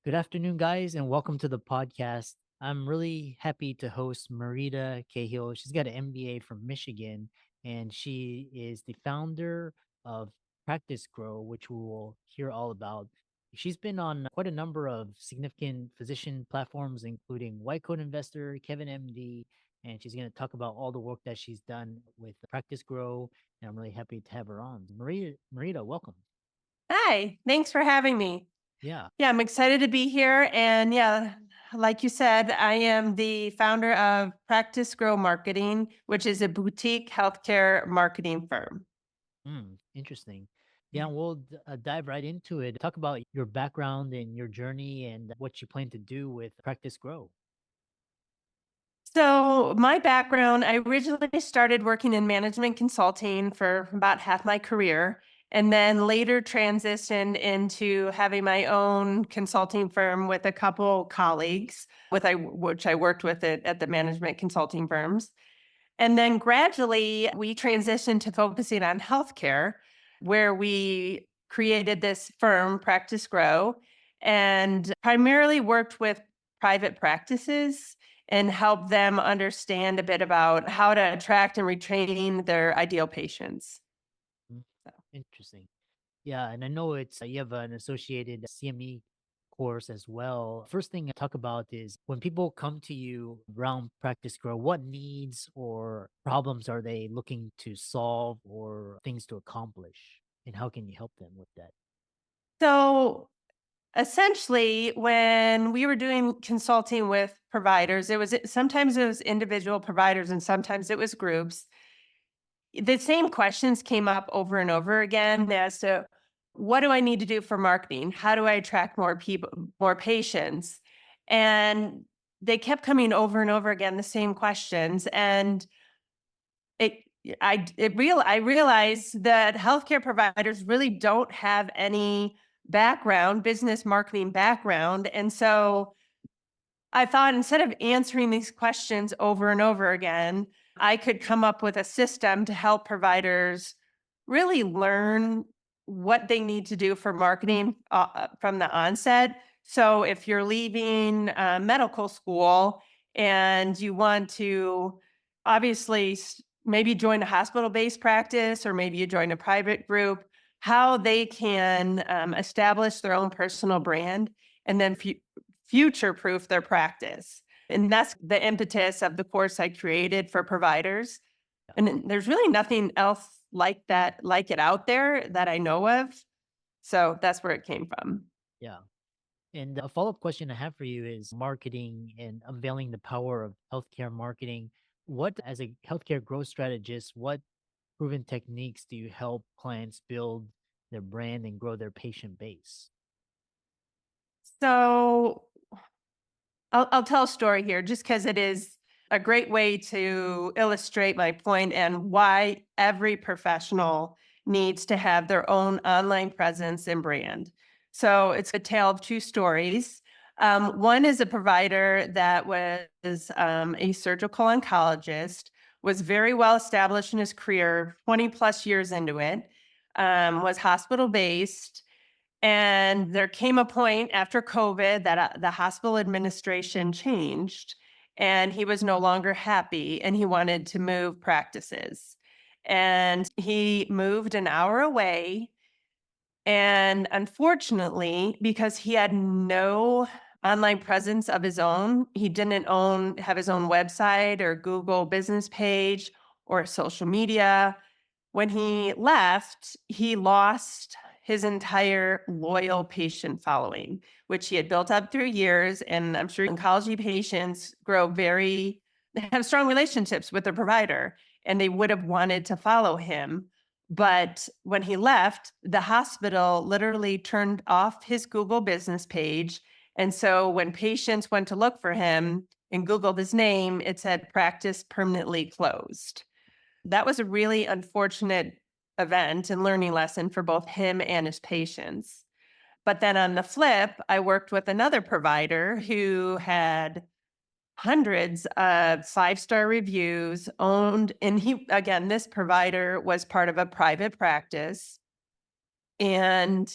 Good afternoon, guys, and welcome to the podcast. I'm really happy to host Marita Cahill. She's got an MBA from Michigan, and she is the founder of Practice Grow, which we will hear all about. She's been on quite a number of significant physician platforms, including White Coat Investor, Kevin MD, and she's going to talk about all the work that she's done with Practice Grow. And I'm really happy to have her on. Marita, welcome. Hi, thanks for having me. Yeah. Yeah, I'm excited to be here. And yeah, like you said, I am the founder of Practice Grow Marketing, which is a boutique healthcare marketing firm. Interesting. Yeah, we'll dive right into it. Talk about your background and your journey and what you plan to do with Practice Grow. So, my background, I originally started working in management consulting for about half my career, and then later transitioned into having my own consulting firm with a couple colleagues, which I worked with at the management consulting firms. And then gradually we transitioned to focusing on healthcare, where we created this firm, Practice Grow, and primarily worked with private practices and helped them understand a bit about how to attract and retain their ideal patients. Mm, So. Interesting. Yeah, and I know you have an associated CME course as well. First thing I talk about is when people come to you around Practice Grow, what needs or problems are they looking to solve or things to accomplish? And how can you help them with that? So essentially, when we were doing consulting with providers, sometimes it was individual providers and sometimes it was groups. The same questions came up over and over again as to what do I need to do for marketing? How do I attract more people, more patients? And they kept coming over and over again, the same questions. And it, I realized that healthcare providers really don't have any business marketing background. And so I thought instead of answering these questions over and over again, I could come up with a system to help providers really learn what they need to do for marketing from the onset. So if you're leaving medical school and you want to obviously maybe join a hospital based practice or maybe you join a private group, how they can establish their own personal brand and then future proof their practice. And that's the impetus of the course I created for providers. Yeah. And there's really nothing else like that, like it out there that I know of. So that's where it came from. Yeah. And a follow up question I have for you is marketing and unveiling the power of healthcare marketing. As a healthcare growth strategist, what proven techniques do you help clients build their brand and grow their patient base? So I'll tell a story here just because it is a great way to illustrate my point and why every professional needs to have their own online presence and brand. So it's a tale of two stories. One is a provider that was a surgical oncologist, was very well established in his career, 20 plus years into it, was hospital based, and there came a point after COVID that the hospital administration changed and he was no longer happy and he wanted to move practices. And he moved an hour away. And unfortunately, because he had no online presence of his own, he didn't have his own website or Google business page or social media. When he left, he lost his entire loyal patient following, which he had built up through years. And I'm sure oncology patients they have strong relationships with the provider and they would have wanted to follow him. But when he left, the hospital literally turned off his Google business page. And so when patients went to look for him and Googled his name, it said practice permanently closed. That was a really unfortunate event and learning lesson for both him and his patients. But then on the flip, I worked with another provider who had hundreds of five-star reviews owned. And this provider was part of a private practice. And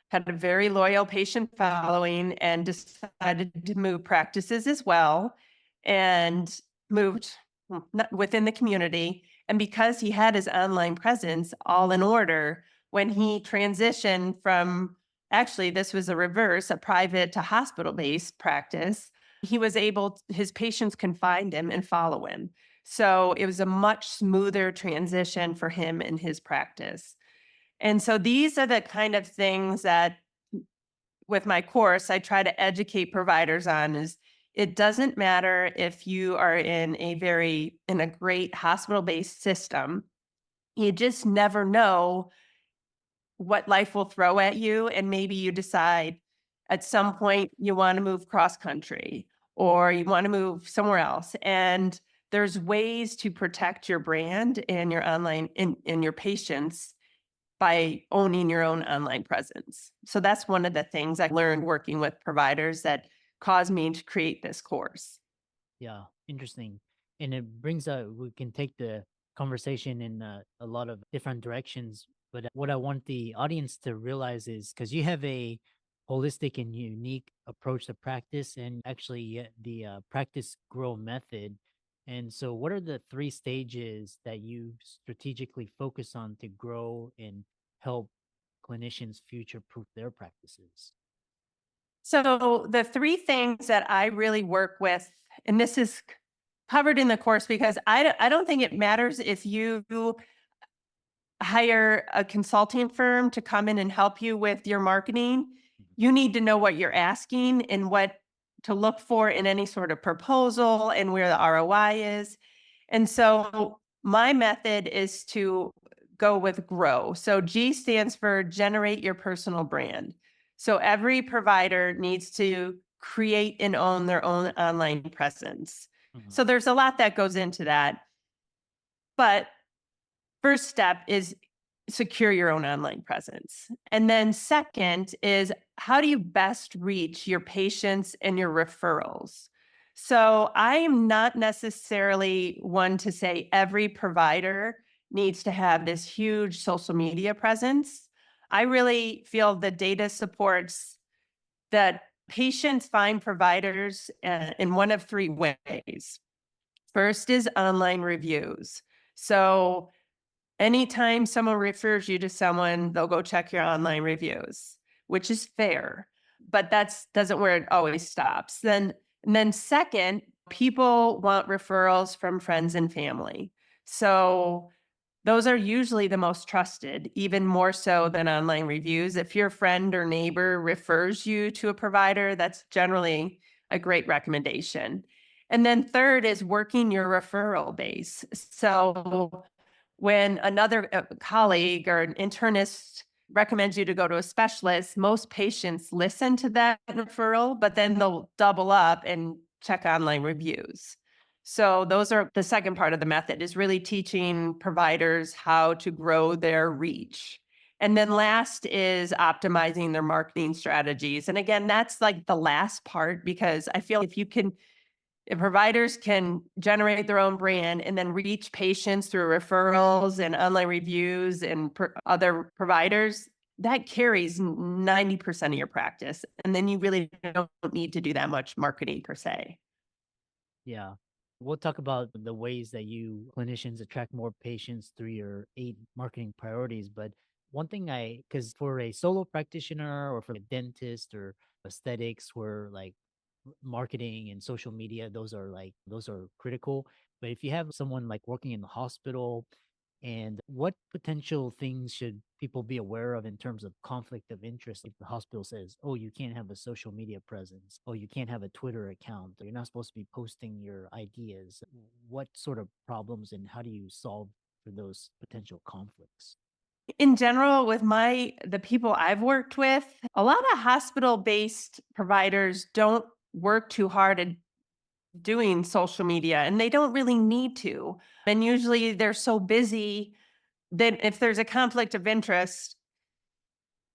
had a very loyal patient following, and decided to move practices as well, and moved within the community. And because he had his online presence all in order, when he transitioned from, actually, this was a reverse, a private to hospital based practice, he was able, his patients can find him and follow him. So it was a much smoother transition for him in his practice. And so these are the kind of things that with my course I try to educate providers on is it doesn't matter if you are in a great hospital-based system. You just never know what life will throw at you, and maybe you decide at some point you want to move cross country or you want to move somewhere else, and there's ways to protect your brand and your online and your patients by owning your own online presence. So that's one of the things I learned working with providers that caused me to create this course. Yeah, interesting. And it brings we can take the conversation in a lot of different directions. But what I want the audience to realize is because you have a holistic and unique approach to practice and actually the practice grow method. And so, what are the three stages that you strategically focus on to grow and help clinicians future proof their practices? So the three things that I really work with, and this is covered in the course because I don't think it matters if you hire a consulting firm to come in and help you with your marketing. Mhm. You need to know what you're asking and what to look for in any sort of proposal and where the ROI is. And so my method is to go with grow. So G stands for generate your personal brand. So every provider needs to create and own their own online presence. Mhm. So there's a lot that goes into that. But first step is secure your own online presence. And then second is how do you best reach your patients and your referrals? So I am not necessarily one to say every provider needs to have this huge social media presence. I really feel the data supports that patients find providers in one of three ways. First is online reviews. So anytime someone refers you to someone, they'll go check your online reviews, which is fair, but that's doesn't where it always stops. Then second, people want referrals from friends and family. So those are usually the most trusted, even more so than online reviews. If your friend or neighbor refers you to a provider, that's generally a great recommendation. And then third is working your referral base. So when another colleague or an internist recommends you to go to a specialist, most patients listen to that referral, but then they'll double up and check online reviews. So those are the second part of the method is really teaching providers how to grow their reach. And then last is optimizing their marketing strategies. And again, that's like the last part because I feel if providers can generate their own brand and then reach patients through referrals and online reviews and other providers, that carries 90% of your practice. And then you really don't need to do that much marketing per se. Yeah. We'll talk about the ways that you clinicians attract more patients through your 8 marketing priorities. But one thing because for a solo practitioner or for a dentist or aesthetics, where like marketing and social media, those are critical. But if you have someone like working in the hospital, and what potential things should people be aware of in terms of conflict of interest? If the hospital says, oh, you can't have a social media presence, oh, you can't have a Twitter account, or you're not supposed to be posting your ideas. What sort of problems and how do you solve for those potential conflicts? In general, with the people I've worked with, a lot of hospital-based providers don't work too hard at doing social media and they don't really need to. And usually they're so busy that if there's a conflict of interest,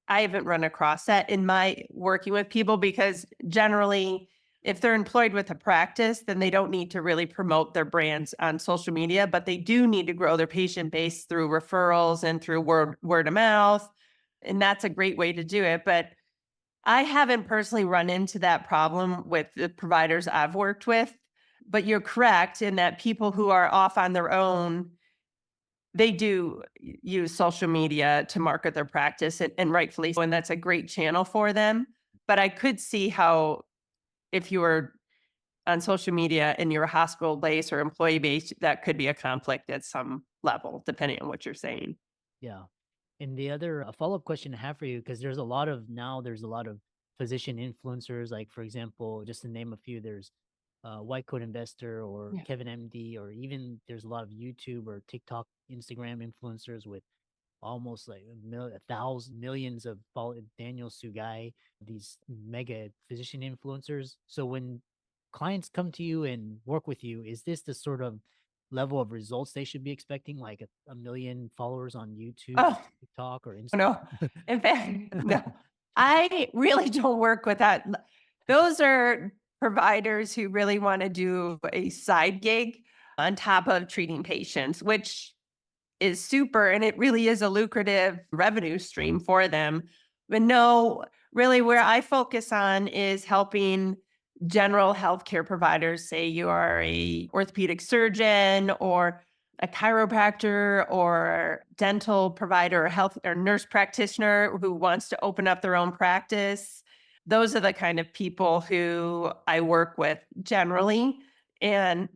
I haven't run across that in my working with people because generally, if they're employed with a practice, then they don't need to really promote their brands on social media, but they do need to grow their patient base through referrals and through word of mouth. And that's a great way to do it. But I haven't personally run into that problem with the providers I've worked with. But you're correct in that people who are off on their own, they do use social media to market their practice, and rightfully so. And that's a great channel for them. But I could see how if you were on social media and you're a hospital based or employee based, that could be a conflict at some level, depending on what you're saying. Yeah. And the other follow-up question I have for you, because there's a lot of physician influencers, like for example, just to name a few, there's White Coat Investor or Yeah. Kevin MD, or even there's a lot of YouTube or TikTok, Instagram influencers with almost like a thousand millions of follow Daniel Sugai, these mega physician influencers. So when clients come to you and work with you, is this the sort of level of results they should be expecting, like a million followers on YouTube, Oh, TikTok, or no. Instagram? In fact, no. I really don't work with that. Those are providers who really want to do a side gig on top of treating patients, which is super, and it really is a lucrative revenue stream for them. But no, really where I focus on is helping general healthcare providers, say you are a orthopedic surgeon or a chiropractor or dental provider or health or nurse practitioner who wants to open up their own practice. Those are the kind of people who I work with generally, and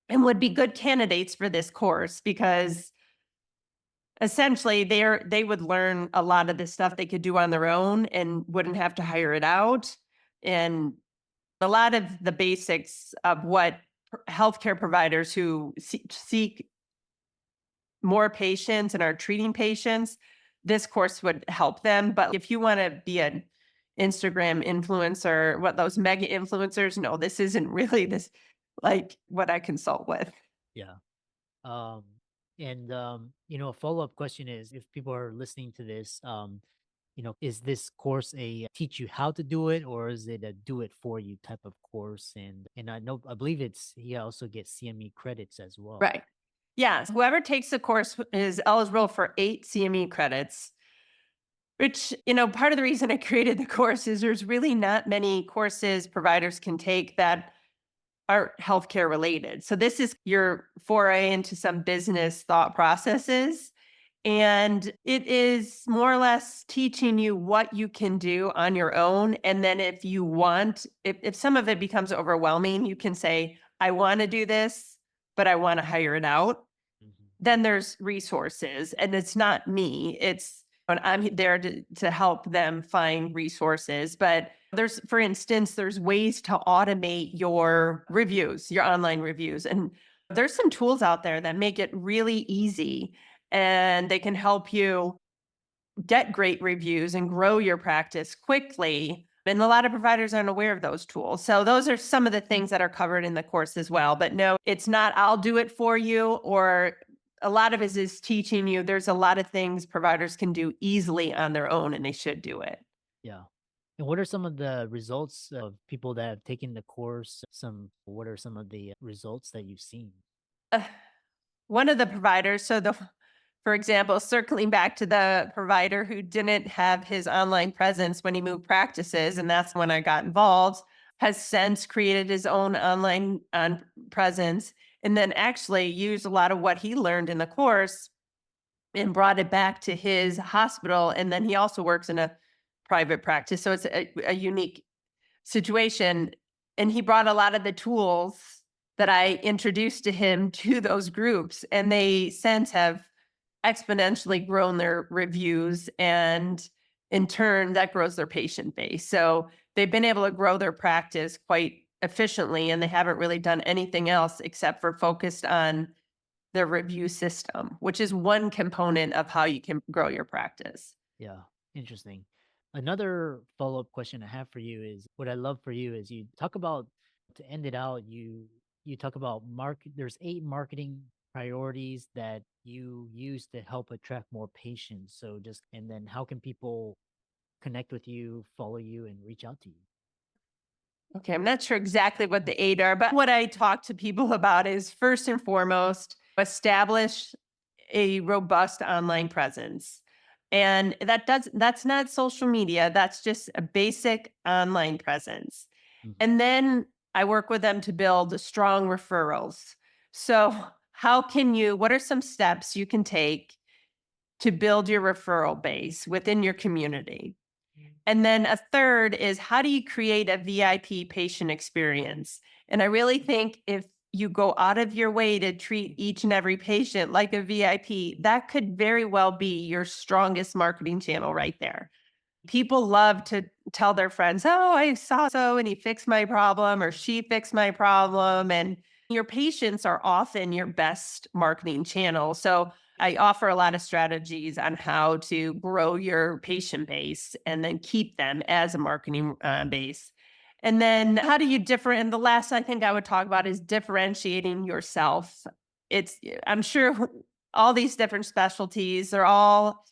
would be good candidates for this course because essentially they would learn a lot of the stuff they could do on their own and wouldn't have to hire it out. And a lot of the basics of what healthcare providers who seek more patients and are treating patients, this course would help them. But if you want to be an Instagram influencer, what those mega influencers, no, this isn't really this like what I consult with. Yeah. Um, and a follow-up question is, if people are listening to this, is this course a teach you how to do it, or is it a do it for you type of course? And I believe it's he also gets CME credits as well. Right. Yes. Whoever takes the course is eligible for 8 CME credits, which, part of the reason I created the course is there's really not many courses providers can take that are healthcare related. So this is your foray into some business thought processes. And it is more or less teaching you what you can do on your own. And then if you want, if some of it becomes overwhelming, you can say, I want to do this, but I want to hire it out. Mhm. Then there's resources, and it's not me. It's and I'm there to help them find resources. But for instance, there's ways to automate your reviews, your online reviews. And there's some tools out there that make it really easy, and they can help you get great reviews and grow your practice quickly. And a lot of providers aren't aware of those tools. So those are some of the things that are covered in the course as well. But no, it's not I'll do it for you, or a lot of it is teaching you there's a lot of things providers can do easily on their own, and they should do it. Yeah. And what are some of the results of people that have taken the course? What are some of the results that you've seen? Uh, One of the providers, for example, circling back to the provider who didn't have his online presence when he moved practices, and that's when I got involved, has since created his own online presence and then actually used a lot of what he learned in the course and brought it back to his hospital. And then he also works in a private practice. So it's a unique situation. And he brought a lot of the tools that I introduced to him to those groups. And they since have exponentially grown their reviews. And in turn, that grows their patient base. So they've been able to grow their practice quite efficiently. And they haven't really done anything else except for focused on the review system, which is one component of how you can grow your practice. Yeah, interesting. Another follow-up question I have for you is, what I love for you is you talk about, to end it out, you talk about there's 8 marketing priorities that you use to help attract more patients. So just and then how can people connect with you, follow you, and reach out to you? Okay, I'm not sure exactly what the 8 are, but what I talk to people about is first and foremost, establish a robust online presence. And that's not social media. That's just a basic online presence. Mhm. And then I work with them to build strong referrals. So, what are some steps you can take to build your referral base within your community? And then a third is, how do you create a VIP patient experience? And I really think if you go out of your way to treat each and every patient like a VIP, that could very well be your strongest marketing channel right there. People love to tell their friends, "Oh, I saw so and he fixed my problem or she fixed my problem." And your patients are often your best marketing channel. So I offer a lot of strategies on how to grow your patient base and then keep them as a marketing base. And then how do you different? And the last I think I would talk about is differentiating yourself. I'm sure all these different specialties, they're all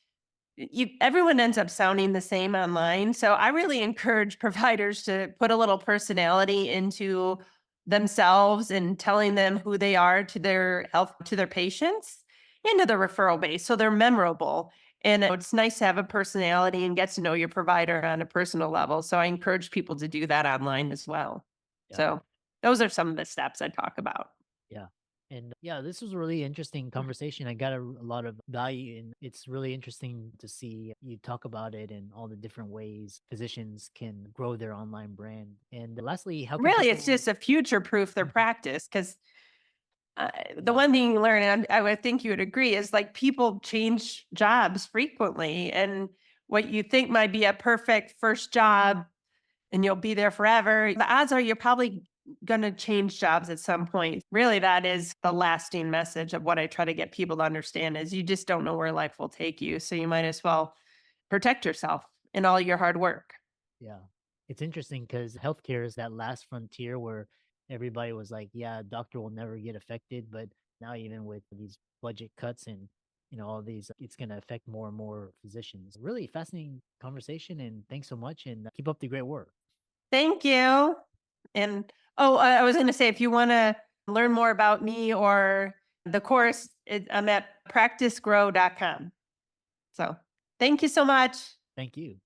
everyone ends up sounding the same online. So I really encourage providers to put a little personality into themselves and telling them who they are to their health, to their patients, into the referral base. So they're memorable. And it's nice to have a personality and get to know your provider on a personal level. So I encourage people to do that online as well. Yeah. So those are some of the steps I talk about. Yeah. And yeah, this was a really interesting conversation. I got a lot of value, and it's really interesting to see you talk about it and all the different ways physicians can grow their online brand. And lastly, how can Really, it's people? just a future proof their Mhm. practice because the Yeah. one thing you learn, and I would think you would agree, is like people change jobs frequently. And what you think might be a perfect first job and you'll be there forever, the odds are you're probably going to change jobs at some point. Really, that is the lasting message of what I try to get people to understand is you just don't know where life will take you. So you might as well protect yourself in all your hard work. Yeah. It's interesting because healthcare is that last frontier where everybody was like, yeah, doctor will never get affected. But now, even with these budget cuts and all these, it's going to affect more and more physicians. Really fascinating conversation. And thanks so much. And keep up the great work. Thank you. And I was going to say, if you want to learn more about me or the course, I'm at practicegrow.com. So thank you so much. Thank you.